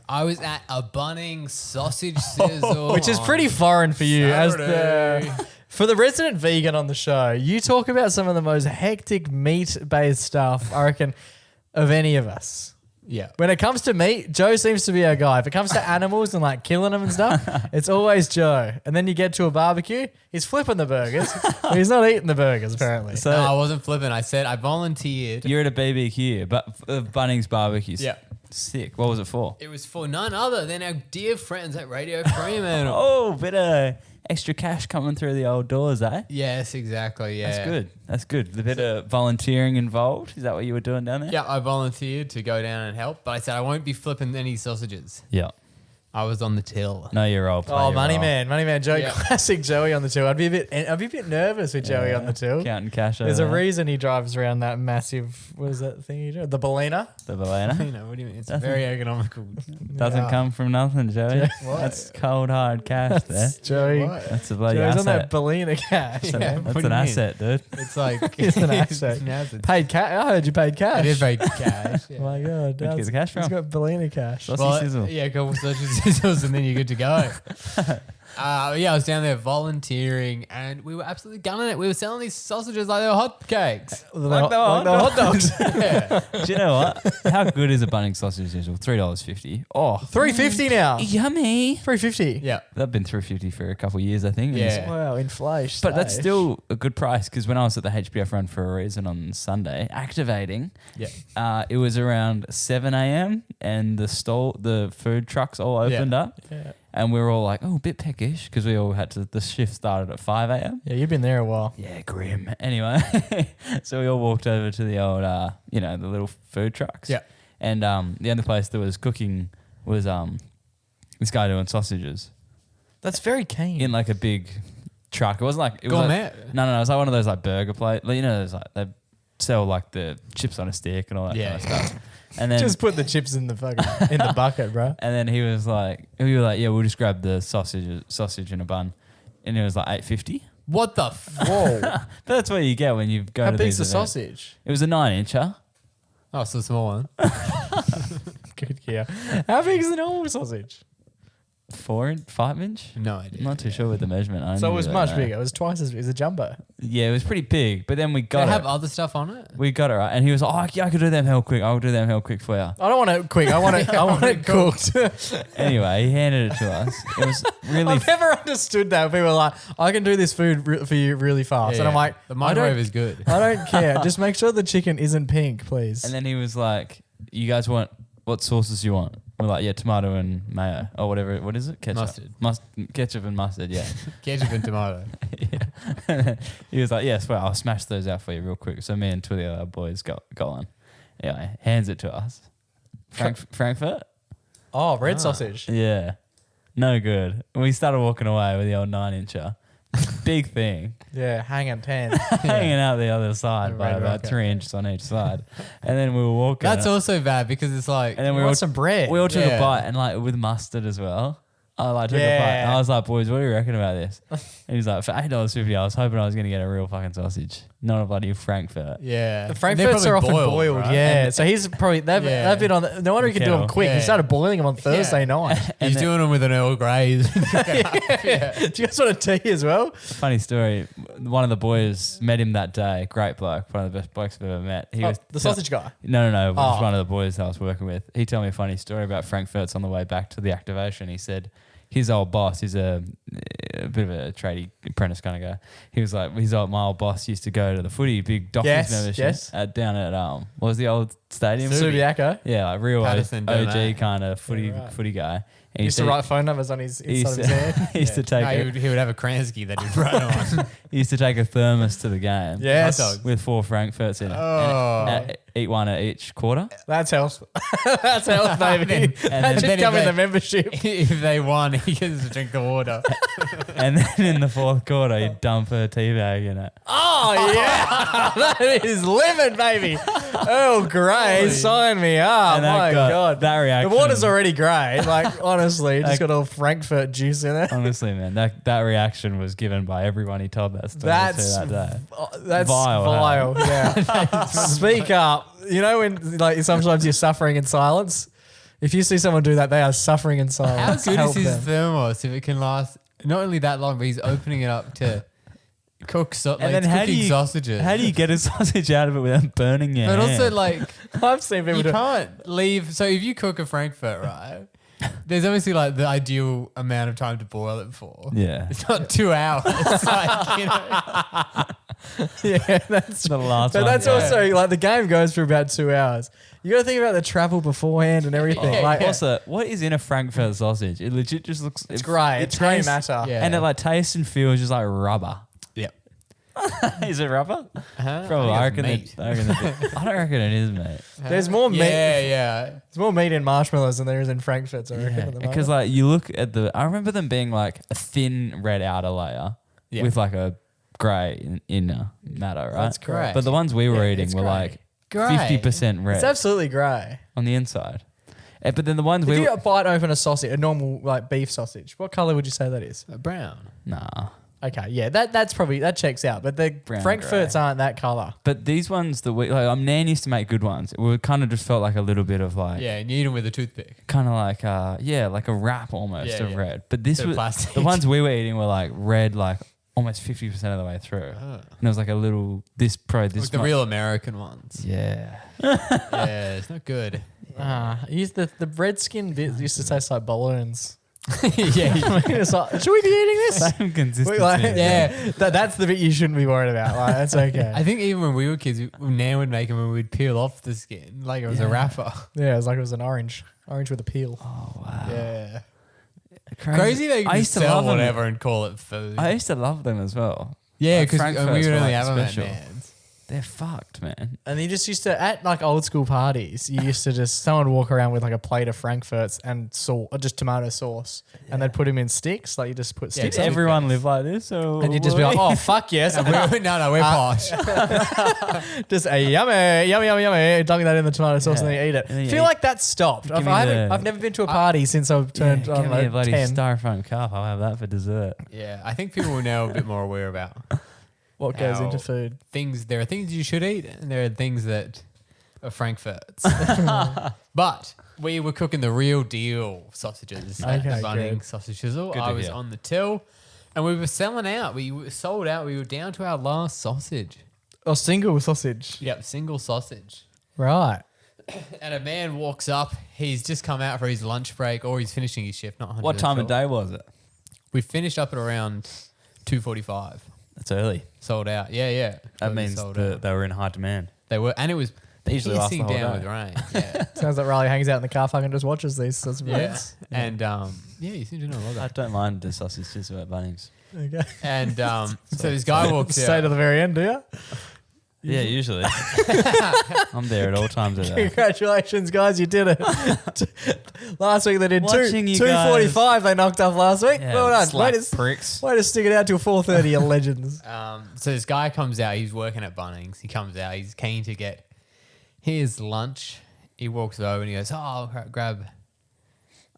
I was at a Bunnings Sausage Sizzle. which is pretty foreign for you Saturday. for the resident vegan on the show. You talk about some of the most hectic meat-based stuff, I reckon, of any of us. Yeah. When it comes to meat, Joe seems to be our guy. If it comes to animals and like killing them and stuff, it's always Joe. And then you get to a barbecue, he's flipping the burgers, but he's not eating the burgers apparently. So No, I wasn't flipping. I said I volunteered. you're at a BBQ, but Bunnings barbecues. Yeah. Sick. What was it for? It was for none other than our dear friends at Radio Fremantle. Oh, bit of extra cash coming through the old doors, eh? Yes, exactly. Yeah. That's good. That's good. The bit of volunteering involved. Is that what you were doing down there? Yeah, I volunteered to go down and help, but I said I won't be flipping any sausages. Yeah. I was on the till. No, you're old. Oh, money man, Joey, Yeah. classic Joey on the till. I'd be a bit nervous with Joey on the till. Counting cash. There's a over there. reason he drives around that massive. What is that thing he drives? The Bellina. The Valena You know, what do you mean? It's very economical. doesn't Yeah. come from nothing, Joey. What? That's cold hard cash there. That's Joey. What? That's a bloody Joey's on that asset. Bellina cash. Yeah. man. That's What do an you mean? asset, dude. It's like It's an asset. an asset. Paid cash. I heard you paid cash. It is very cash. Oh my god. Where'd you get the cash He's from? got Bellina cash. Sausage Sizzle. Yeah, a couple sausage sizzles and then you're good to go. Yeah, I was down there volunteering and we were absolutely gunning it. We were selling these sausages like they were hotcakes. Like the hot dogs. Yeah. Do you know what? How good is a Bunnings sausage sizzle? $3.50. Oh, $3.50 now. yummy. $3.50. Yeah. They've been $3.50 for a couple of years, I think. Yeah. Wow, inflation. But that's still a good price because when I was at the HBF Run for a reason on Sunday, activating, Yeah. it was around 7 a.m. and the food trucks all opened up. Yeah. And we were all like, oh, a bit peckish because we all had to, the shift started at 5 a.m. Yeah, you've been there a while. Yeah, grim. Anyway, so we all walked over to the old, the little food trucks. Yeah. And the only place that was cooking was this guy doing sausages That's very keen. in like a big truck. It wasn't like it was Gourmet. like, no, it was like one of those like burger plate. Like, you know, there's like they sell like the chips on a stick and all that kind of stuff. And then Just put the chips in the fucking in the bucket, bro. and then we were like, yeah, we'll just grab the sausage in a bun, and it was like $8.50. What the Whoa. But that's what you get when you go How to big's these the events. sausage? It was a 9-incher. Oh, it's a small one. Good gear. How big is the normal sausage? 5 inch? No idea. I'm not too sure with the measurement. I So it knew was that, much though. bigger. It was twice as big as a jumbo. Yeah, it was pretty big. But then we They got have it. other stuff on it. We got it right, and he was like, "Oh, yeah, I could do them hell quick. I'll do them hell quick for you." I don't want it quick. I want it. I want it cooked. Anyway, he handed it to us. It was really. I've never understood that. People are like, I can do this food for you really fast, and I'm like, the I microwave don't, is good. I don't care. Just make sure the chicken isn't pink, please. And then he was like, "You guys want what sauces you want?" We're like, "Yeah, tomato and mayo or whatever. What is it? Ketchup, ketchup and mustard. Yeah." Ketchup and tomato. Yeah. He was like, "Yes, well, I'll smash those out for you real quick." So me and two of the other boys got on. Yeah, hands it to us. Frankfurt. Oh, red sausage. Yeah, no good. We started walking away with the old 9-incher. Big thing. Yeah, hanging 10. Hanging out the other side The by red about rocket. 3 inches on each side. And then we were walking. That's also bad because it's like. And then We want some bread. we all took a Yeah. bite and like with mustard as well. I like took a bite Yeah. and I was like, "Boys, what do you reckon about this?" And he's like, "For $8.50, I was hoping I was going to get a real fucking sausage, not a bloody Frankfurt." Yeah. The They're Frankfurts probably are often boiled, right? yeah. So he's probably they've been on. No wonder he can do them Kettle. quick. He Yeah. started boiling them on Thursday night. He's doing them with an Earl Grey. Do you guys want a tea as well? Funny story. One of the boys met him that day. Great bloke, one of the best blokes I've ever met. He was The sausage guy. No. It was Oh. one of the boys I was working with. He told me a funny story about Frankfurts on the way back to the activation. He said his old boss, he's a bit of a tradie apprentice kind of guy. He was like, my old boss used to go to the footy, big Dockers Yes, membership yes. Down at, what was the old stadium? Subiaco. Yeah, like real Patterson, OG Domain. kind of footy Yeah, right. footy guy. And He used to write phone numbers on his he inside used of his hand. he used to take he would have a Kransky that he'd run on. he used to take a thermos to the game. Yes. Hot dog. With 4 Frankfurts in it. Oh. And eat one at each quarter. That's health. That's health, baby. and That then- should then come if in the they- membership. If they won, he gets to drink the water. And then in the 4th quarter, you dump a tea bag in it. Oh, yeah. That is living, baby. Earl Grey, sign me up. And that My got- God. that reaction. The water's already grey. Like, honestly, just Like- got all Frankfurt juice in it. Honestly, man, that reaction was given by everyone he told that story That's to that day. That's Vile, vile. Yeah. Speak up. You know when like sometimes you're suffering in silence. If you see someone do that, they are suffering in How silence. good Help is his them. thermos if it can last not only that long, but he's opening it up to cook cooking sausages. How do you get a sausage out of it without burning your But hand? also, like, I've seen people you do. can't leave. So if you cook a Frankfurt, right, there's obviously like the ideal amount of time to boil it for. yeah, It's not 2 hours. It's like, you know, Yeah, that's. the last But one. that's also like the game goes for about 2 hours. You got to think about the travel beforehand and everything. Yeah. Like, Also, what is in a Frankfurt sausage? It legit just looks. it's grey. It's grey tastes- matter. Yeah. and it like tastes and feels just like rubber. yeah. Is it rubber? Uh-huh. Probably. I think reckon. it's meat. I don't reckon it is, mate. There's more meat. Yeah. There's more meat in marshmallows than there is in Frankfurts. I reckon. Yeah, at the because moment. like you look at I remember them being like a thin red outer layer Yeah. with like a grey inner matter, right? That's correct. But the ones we were Yeah, eating it's were grey. like Grey. 50% red It's absolutely grey. on the inside. But then the ones If we you bite open a sausage, a normal like beef sausage, what color would you say that is? Brown. nah. Okay, yeah, that checks out. But the Brown Frankfurts grey. aren't that color. But these ones that we like, Nan used to make good ones. We kind of just felt like a little bit of like, Yeah, and you eat them with a toothpick. kind of like, like a wrap almost Yeah, of yeah. red. But this Bit of was plastic. the ones we were eating were like red, like almost 50% of the way through. Oh. And it was like a little this Like the much- real American ones. Yeah. Yeah, it's not good. The redskin bit used to taste like balloons. Yeah. It's like, should we be eating this? Same consistency. Like, Yeah. that's the bit you shouldn't be worried about. Like, that's okay. I think even when we were kids, Nan would make them and we'd peel off the skin like it was a wrapper. Yeah, it was like it was an orange with a peel. Oh wow. Yeah. Crazy. They I can used to sell love them. whatever and call it food. I used to love them as well. Yeah, Like because Frankfurts we would were, only like, have them at special. Nan's. They're fucked, man. And you just used to at like old school parties. You used to just someone would walk around with like a plate of Frankfurts and just tomato sauce, and they'd put them in sticks. Like you just put sticks. Did on. Everyone live like this, so And you'd just be like, oh fuck yes, No, we're posh. just a yummy, dumping that in the tomato sauce and then you eat it. And then you Feel eat- like that's stopped. Give me the- I've never been to a party since I've turned give on me a like bloody 10. styrofoam cup. I'll have that for dessert. Yeah, I think people are now a bit more aware about What goes Ow. into food? things. There are things you should eat, and there are things that of Frankfurts. But we were cooking the real deal sausages at the Okay, Bunnings good. Sausage Sizzle. Good to I was hear. on the till and we were selling out. We were sold out. We were down to our last sausage. Oh, single sausage. Yep, single sausage. Right. And a man walks up. He's just come out for his lunch break or he's finishing his shift. Not 100% What time sure. of day was it? We finished up at around 2:45. That's early. Sold out. Yeah. That Totally means sold that out. they were in high demand. They were, and it was They usually last the pissing whole down day. with rain. Yeah. Sounds like Riley hangs out in the car park and just watches these sorts of Yeah. events. And yeah, you seem to know a lot I about don't mind the sausage sizzle at Bunnings. Okay. And so this guy walks Stay to out. the very end, do you? Yeah, usually. I'm there at all times of the day. Congratulations, guys, you did it. Last week they did Watching you 2:45. They knocked off last week. Yeah, well done. slack Way to, pricks. way to stick it out till 4:30, you legends. So this guy comes out. He's working at Bunnings. He comes out. He's keen to get his lunch. He walks over and he goes, "Oh, I'll grab.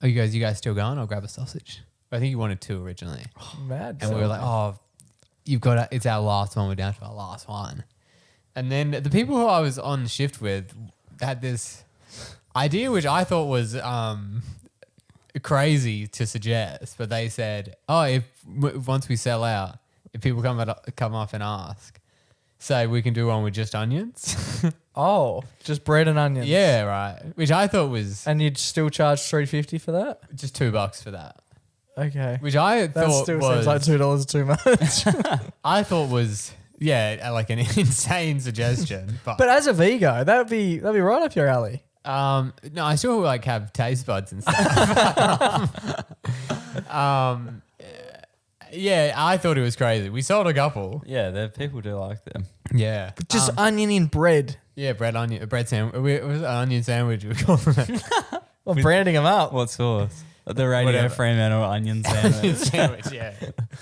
Oh, you guys still going? I'll grab a sausage." I think he wanted 2 originally. Mad. And we were like, "Oh, you've got it. It's our last one. We're down to our last one." And then the people who I was on shift with had this idea, which I thought was crazy to suggest, but they said, "Oh, if once we sell out, if people come up and ask, say we can do one with just onions." Oh, just bread and onions. Yeah, right. Which I thought was And you'd still charge $3.50 for that? just $2 for that. Okay. Which I That thought still was seems like $2 too much. I thought was like an insane suggestion, but. But as a Vigo, that'd be right up your alley. No, I still like have taste buds and stuff. Yeah, I thought it was crazy. We sold a couple. Yeah, the people do like them. Yeah, Just onion in bread. yeah, bread sandwich. It was an onion sandwich. We called it Well, branding them up. What sauce? The Radio Whatever. Fremantle onion onion sandwich. sandwich. Yeah.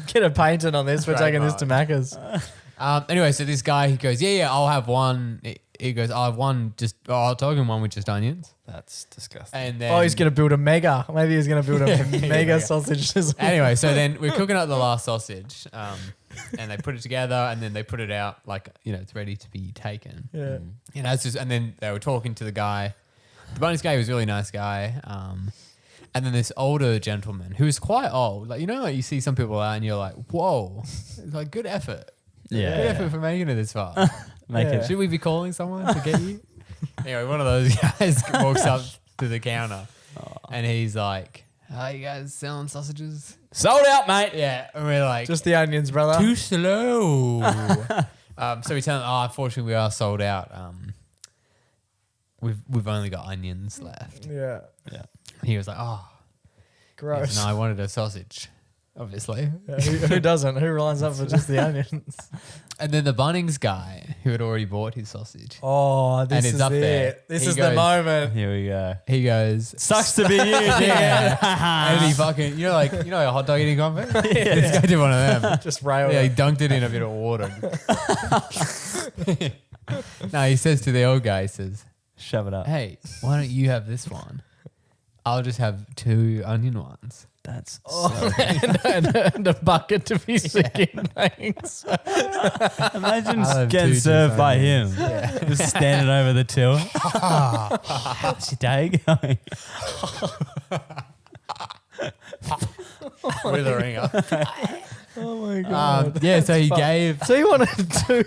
Get a patent on this. We're taking this to Trademark. Macca's. Anyway, so this guy, he goes, yeah, I'll have one. He goes, I'll have one. I'll tell him one with just onions. That's disgusting. And then Oh, he's going to build a mega. Maybe he's going to build a mega mega. sausage sizzle. Anyway, so then we're cooking up the last sausage, and they put it together, and then they put it out like it's ready to be taken. Yeah. And then they were talking to the guy. The bonus guy was a really nice guy. And then this older gentleman who was quite old, like like you see some people out and you're like, whoa, it's like good effort. Yeah. Good effort for making it this far. Make Yeah. it. Should we be calling someone to get you? Anyway, one of those guys walks up to the counter and he's like, "Are you guys selling sausages?" Sold out, mate. Yeah, and we're like, Just the onions, brother. too slow. So we tell him, unfortunately, we are sold out. We've only got onions left. Yeah. Yeah. He was like, oh, Gross. no, I wanted a sausage, obviously. Yeah, who doesn't? Who lines up for just the onions? And then the Bunnings guy who had already bought his sausage, Oh, this And it's is up it. there. This He is the goes- moment. Here we go. he goes, Sucks to be you. yeah. And he fucking, a hot dog eating contest? This guy did one of them. Just rail Yeah, he it. dunked it in a bit of water. No, he says to the old guy, he says, Shove it up. hey, why don't you have this one? I'll just have 2 onion ones. That's Oh, and a bucket to be sticking things. Imagine I'll have getting 2 served by him. onions. Just standing over the till. How's your day going? Withering up. Oh my god. Yeah, so he gave. So you wanted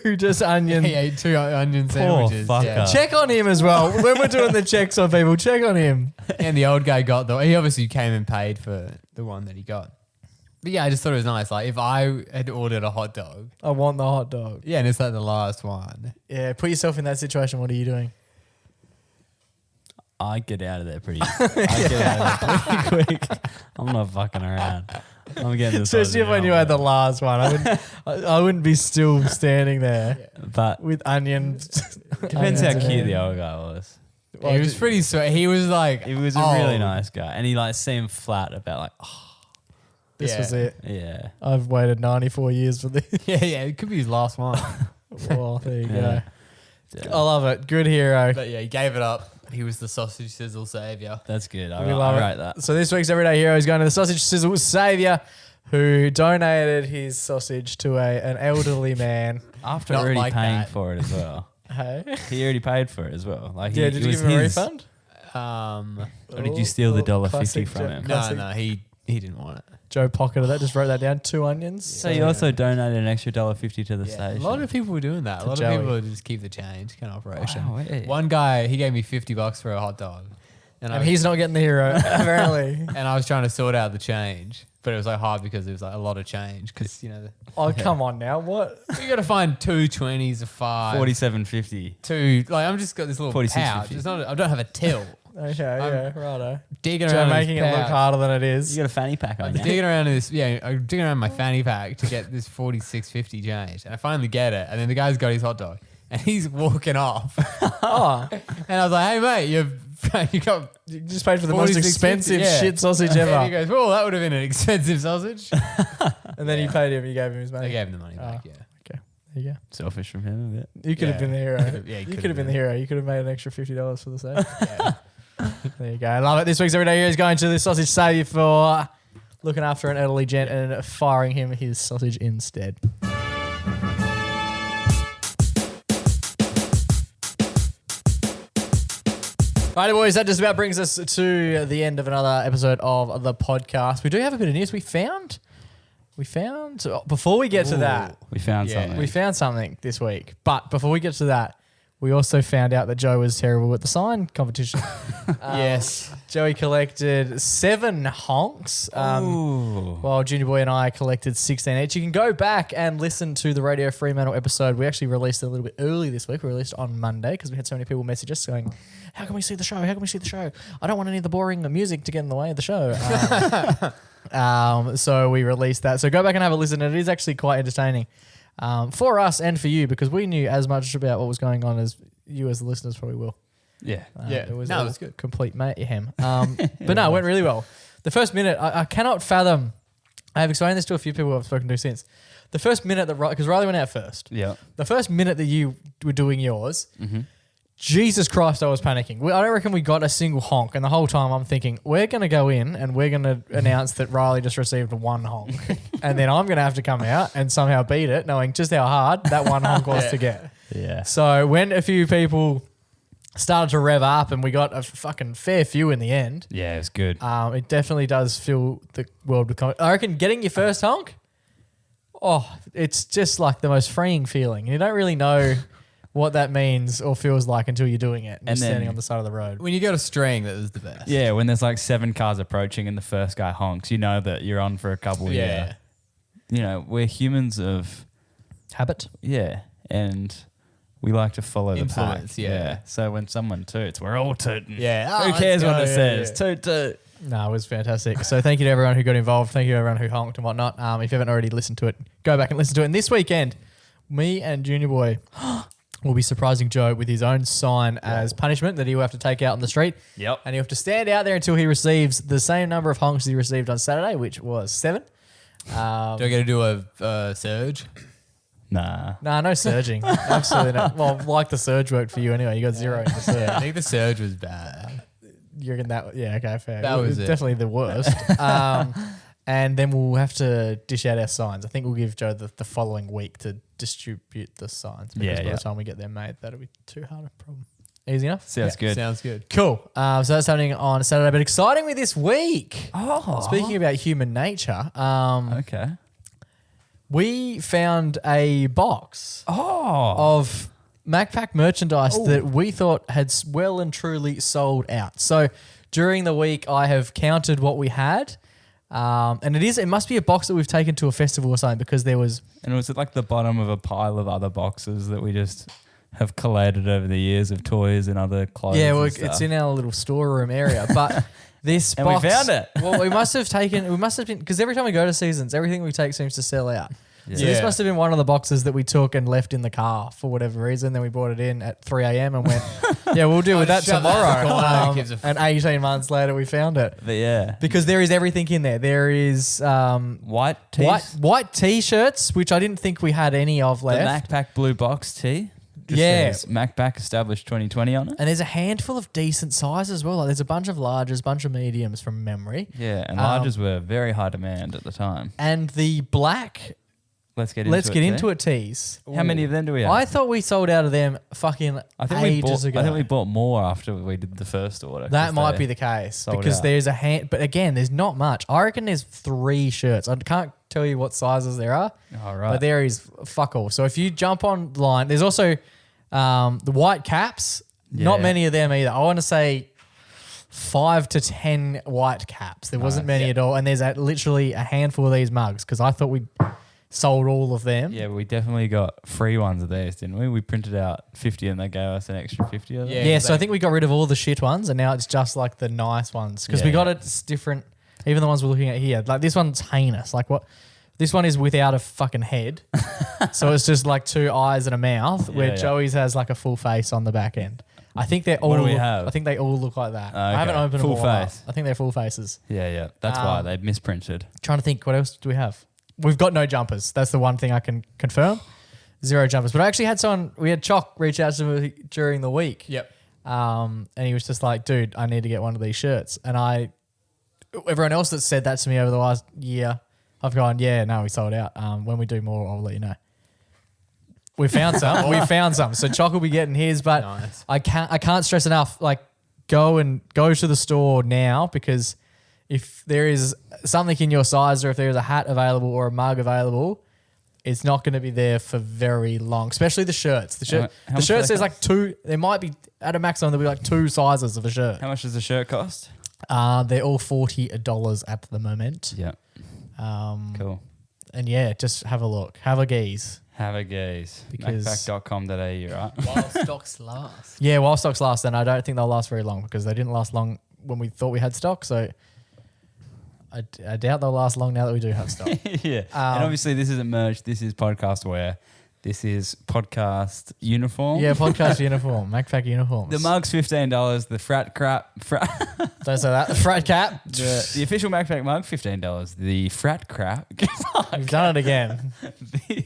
2 just onion. He ate 2 onion sandwiches. fucker. Yeah. Check on him as well. When we're doing the checks on people, check on him. And the old guy got he obviously came and paid for the one that he got. But yeah, I just thought it was nice. Like if I had ordered a hot dog, I want the hot dog. yeah, and it's like the last one. Yeah, put yourself in that situation. What are you doing? I get out of there pretty quick. I'm not fucking around. I'm getting this. Especially when you had the last one. I wouldn't be still standing there But with onions. depends how onions in cute the hand. old guy was. Well, He was pretty sweet. He was like, He was a really nice guy, and he seemed flat about This Yeah. was it. yeah. I've waited 94 years for this. Yeah, it could be his last one. Well, there you Yeah. go. I love it. Good hero. But yeah, he gave it up. He was the Sausage Sizzle Saviour. That's good. I We love write it. that. So this week's Everyday Hero is going to the Sausage Sizzle Saviour, who donated his sausage to an elderly man. After Not already like paying that. for it as well. Hey. He already paid for it as well. Like, Yeah, he, did it you was give him a his. refund? Or did you steal the $1.50 classic from him? classic. No, he didn't want it. Joe pocketed that, just wrote that down, 2 onions. So you also donated an extra $1.50 to the Yeah, station. a lot of people were doing that. A lot Joey. of people would just keep the change kind of operation. Wow, yeah. One guy, he gave me $50 for a hot dog. And I, he's not getting the hero, apparently. and I was trying to sort out the change. But it was like hard because there was like a lot of change. Because, you know, Oh, come on now. What? you got to find 2 20s, a 5. $47.50. 2. Like, I'm just got this little 46.50. pouch. It's not, I don't have a till. Okay, yeah, righto. Digging Joe around in making this it look pouch. harder than it is. You got a fanny pack on I'm you. digging around in this, I'm digging around my fanny pack to get this $46.50 change. And I finally get it. And then the guy's got his hot dog. And he's walking off. Oh, And I was like, hey, mate, you got you just paid for the most 46.50, expensive yeah. shit sausage And he ever. goes, well, that would have been an expensive sausage. And then you paid him, you gave him his I money. gave him the money back, yeah. Okay, there you go. Selfish from him a bit. You could have Yeah. been the hero. Yeah, he you could could have have been the been. hero. You could have made an extra $50 for the save. Yeah. There you go. I love it. This week's Everyday Hero is going to the Sausage Saviour for looking after an elderly gent and firing him his sausage instead. Alrighty, boys, that just about brings us to the end of another episode of the podcast. We do have a bit of news. We found before we get to that, We found Yeah. something. we found something this week. But before we get to that, we also found out that Joe was terrible at the sign competition. Yes. Joey collected 7 honks, Ooh. while Junior Boy and I collected 16 each. You can go back and listen to the Radio Fremantle episode. We actually released it a little bit early this week. We released it on Monday because we had so many people message us going, how can we see the show? How can we see the show? I don't want any of the boring music to get in the way of the show. So we released that. So go back and have a listen. It is actually quite entertaining for us and for you because we knew as much about what was going on as you as the listeners probably will. Yeah. Yeah. It was No, all it was good. complete mayhem. But no, it went really well. The first minute, I cannot fathom. I have explained this to a few people I've spoken to since. The first minute that because Riley went out first. Yeah. The first minute that you were doing yours, Jesus Christ, I was panicking. I don't reckon we got a single honk, and the whole time I'm thinking we're going to go in and we're going to announce that Riley just received 1 honk, and then I'm going to have to come out and somehow beat it, knowing just how hard that 1 honk was to get. Yeah. So when a few people started to rev up and we got a fucking fair few in the end, Yeah, it's good. it definitely does fill the world with confidence. I reckon getting your first honk, it's just like the most freeing feeling. You don't really know what that means or feels like until you're doing it and And you're then- standing on the side of the road. When you got a string, that was the best. Yeah, when there's like 7 cars approaching and the first guy honks, you know that you're on for a couple. Yeah. You know, we're humans of Habit. and we like to follow the pack. Influence, yeah. So when someone toots, we're all tooting. Yeah. Who Oh, cares what let's it go. says? Toot toot. No, it was fantastic. So thank you to everyone who got involved. Thank you to everyone who honked and whatnot. If you haven't already listened to it, go back and listen to it. And this weekend, me and Junior Boy will be surprising Joe with his own sign as punishment that he will have to take out on the street. Yep. And he'll have to stand out there until he receives the same number of honks he received on Saturday, which was 7. Do I get to do a surge? Nah. Nah, no surging. Absolutely not. Well, like the surge worked for you anyway. You got 0 in the I surge. think the surge was bad. You reckon that? Yeah, okay, fair. That was it. Definitely the worst. And then we'll have to dish out our signs. I think we'll give Joe the following week to distribute the signs. Because Yeah, by yeah. the time we get them made, that'll be too hard a problem. Easy enough? Sounds good. Sounds good. Cool. So that's happening on Saturday. But excitingly this week, Oh. speaking about human nature, Okay. we found a box Oh. of MacPack merchandise that we thought had well and truly sold out. So during the week, I have counted what we had. And it must be a box that we've taken to a festival or something because there was, And was it like the bottom of a pile of other boxes that we just have collated over the years of toys and other clothes? yeah, well, and it's stuff? in our little storeroom area. But this And we box. found it. Well, we must have been, because every time we go to Seasons, everything we take seems to sell out. So Yeah. this must have been one of the boxes that we took and left in the car for whatever reason. Then we brought it in at 3 a.m. and went, yeah, we'll deal with that shove that in the tomorrow. corner. Who gives a And 18 months later, we found it. But yeah. Because there is everything in there. There is White tees. white T-shirts, which I didn't think we had any of The left. MacPack blue box tee. Just Yeah. says MacPack established 2020 on it. And there's a handful of decent sizes as well. Like there's a bunch of larges, bunch of mediums from memory. Yeah, and larges were very high demand at the time. And the black Let's get into it, tease. How many of them do we have? I thought we sold out of them fucking ages ago. I think we bought more after we did the first order. That might be the case because there's a hand, but again, there's not much. I reckon there's 3 shirts. I can't tell you what sizes there are. All right. But there is fuck all. So if you jump online, there's also the white caps. Not many of them either. I want to say 5 to 10 white caps. There wasn't many at all. And there's literally a handful of these mugs because I thought we sold all of them. Yeah, but we definitely got free ones of these, didn't we? We printed out 50 and they gave us an extra 50 of them. Yeah, so I think we got rid of all the shit ones and now it's just like the nice ones because we got it different. Even the ones we're looking at here, like this one's heinous. Like what? This one is without a fucking head. So it's just like 2 eyes and a mouth where Joey's has like a full face on the back end. I think they're all. What do we have? I think they all look like that. Okay. I haven't opened full them all face. up. I think they're full faces. Yeah. That's why they misprinted. Trying to think, what else do we have? We've got no jumpers. That's the one thing I can confirm. 0 jumpers. But I actually had we had Choc reach out to me during the week. Yep. And he was just like, dude, I need to get one of these shirts. And everyone else that said that to me over the last year, I've gone, yeah, no, we sold out. When we do more, I'll let you know. We found some. So Choc will be getting his, but Nice. I can't stress enough. Like, go to the store now because if there is something in your size or if there is a hat available or a mug available, it's not going to be there for very long. Especially the shirts. The shirt says like 2. There might be at a maximum there'll be like 2 sizes of a shirt. How much does the shirt cost? They're all $40 at the moment. Yeah. Cool. And yeah, just have a look. Have a gaze. Have a gaze. Because- MacPack.com.au, right? While stocks last. Yeah, while stocks last, and I don't think they'll last very long because they didn't last long when we thought we had stock. So I doubt they'll last long now that we do have stock. Yeah. And obviously this isn't merch. This is podcast wear. This is podcast uniform. Yeah, podcast uniform, MacPack uniforms. The mug's $15. The frat crap. Don't say that. The frat cap. The official MacPack mug, $15. The frat crap. We've done it again.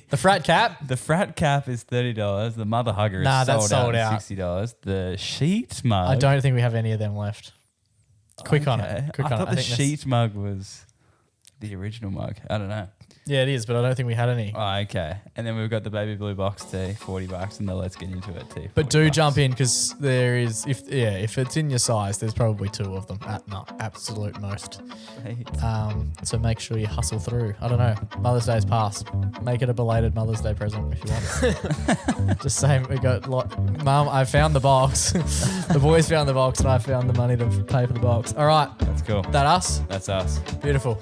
The frat cap. The frat cap is $30. The mother hugger is that's sold out. $60. The sheet mug. I don't think we have any of them left. Quick on it. I thought the sheet mug was the original mug. I don't know. Yeah, it is, but I don't think we had any. Oh, okay. And then we've got the baby blue box tee, $40, and the let's get into it tee. But do jump in because there is, if it's in your size, there's probably 2 of them at absolute most. So make sure you hustle through. I don't know. Mother's Day's past. Make it a belated Mother's Day present if you want. Just saying, we got Mum, I found the box. The boys found the box, and I found the money to pay for the box. All right. That's cool. That us? That's us. Beautiful.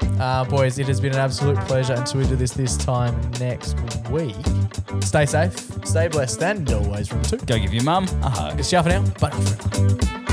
Boys, it has been an absolute pleasure until we do this time next week. Stay safe, stay blessed, and always remember to Go give your mum a hug. it's ciao for now, but not forever.